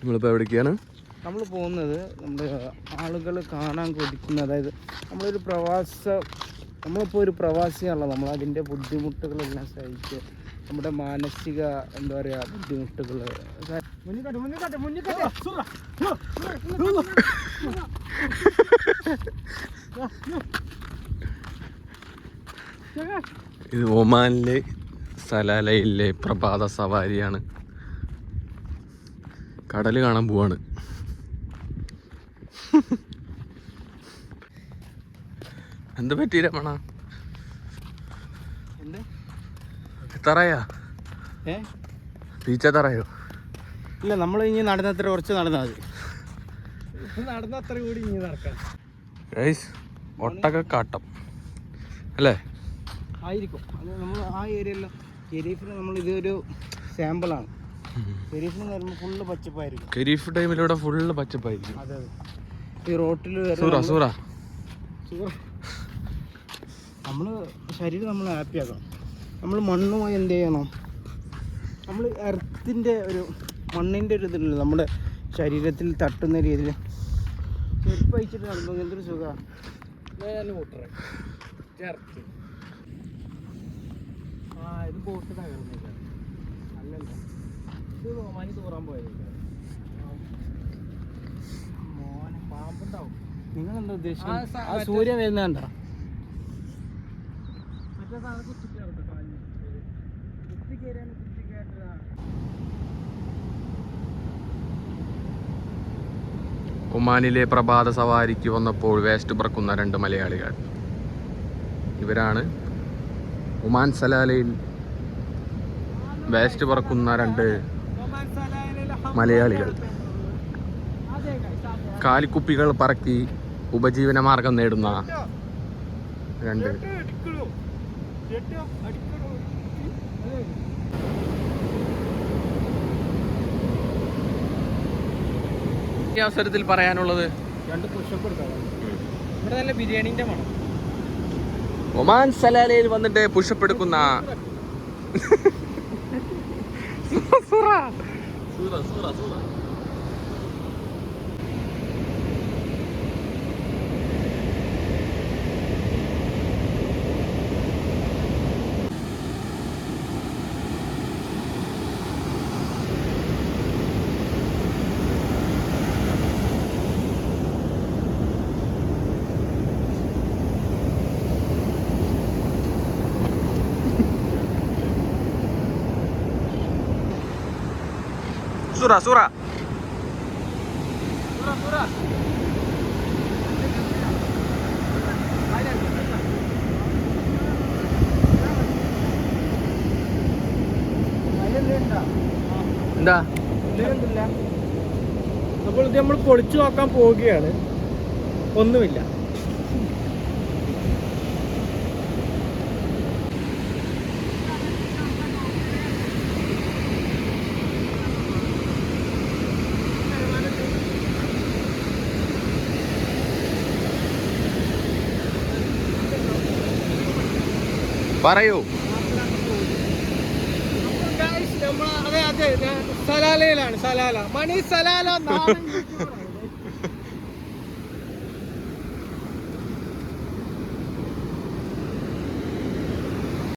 നമ്മളിപ്പോൾ എവിടേക്കാണ്? നമ്മൾ പോകുന്നത് നമ്മുടെ ആളുകൾ കാണാൻ കൊതിക്കുന്ന, അതായത് നമ്മളിപ്പോൾ ഒരു പ്രവാസിയാണല്ലോ. നമ്മളതിൻ്റെ ബുദ്ധിമുട്ടുകളെല്ലാം സഹിച്ച് നമ്മുടെ മാനസിക എന്താ പറയുക ബുദ്ധിമുട്ടുകൾ. ഇത് ഒമാനിലെ സലാലയിലെ പ്രഭാത സവാരിയാണ്. കടൽ കാണാൻ പോവാണ്. എന്ത് പറ്റി രമണ? എത്തറയാ ബീച്ചെത്തറയോ? ഇല്ല, നമ്മൾ ഇനി നടന്നത്ര കുറച്ച് നടന്നാൽ മതി. നടന്നത്ര കൂടി ഇനി നടക്കാം. ഒട്ടകക്കാട്ടം അല്ലേ? ആയിരിക്കും. അത് നമ്മൾ ആ ഏരിയയിലും ഖരീഫിന് നമ്മൾ ഇതൊരു സാമ്പിളാണ്. ഖരീഫിന് വരുമ്പോൾ ഫുള്ള് പച്ചപ്പായിരിക്കും. ഖരീഫ് ടൈമിലൂടെ ഫുള്ള് പച്ചപ്പായിരിക്കും. അതെ അതെ. ഈ റോട്ടിൽ നമ്മൾ ശരീരം നമ്മൾ ഹാപ്പി ആക്കണം. നമ്മൾ മണ്ണുമായി എന്ത് ചെയ്യണം? നമ്മൾ എർത്തിൻ്റെ മണ്ണിൻ്റെ ഒരു ഇതുണ്ടല്ലോ നമ്മുടെ ശരീരത്തിൽ തട്ടുന്ന രീതിയിൽ ചെരുപ്പ് അയച്ചിട്ട് നടന്നു. എന്തൊരു സുഖമാണ്. ഇത് ബോട്ട് തകർന്നില്ല. അല്ലല്ല, ഇത് റോമാനി തൂറാൻ പോയതില്ല. മോനെ പാമ്പുണ്ടാവും. നിങ്ങളെന്താ ഉദ്ദേശിച്ചത്? ആ സൂര്യൻ വരുന്നതാ. ഒമാനിലെ പ്രഭാത സവാരിക്ക് വന്നപ്പോൾ വേസ്റ്റ് പറക്കുന്ന 2 മലയാളികൾ. ഇവരാണ് ഒമാൻ സലാലയിൽ വേസ്റ്റ് പറക്കുന്ന 2 മലയാളികൾ. കാലിക്കുപ്പികൾ പറക്കി ഉപജീവന മാർഗം നേടുന്ന 2. ഈ അവസരത്തിൽ പറയാനുള്ളത് 2 പുഷപ്പ് എടുക്കാം. ഇവിടെ നല്ല ബിരിയാണീൻ്റെ മണം. ഒമാൻ സലാലയിൽ വന്നിട്ട് പുഷപ്പ് എടുക്കുന്ന Sura. എന്താ അപ്പോൾ ഇത് നമ്മൾ പൊളിച്ചു നോക്കാൻ പോവുകയാണ്. ഒന്നുമില്ല. പറയൂ. അതെ സലാലയിലാണ്. സലാല മണി സലാല.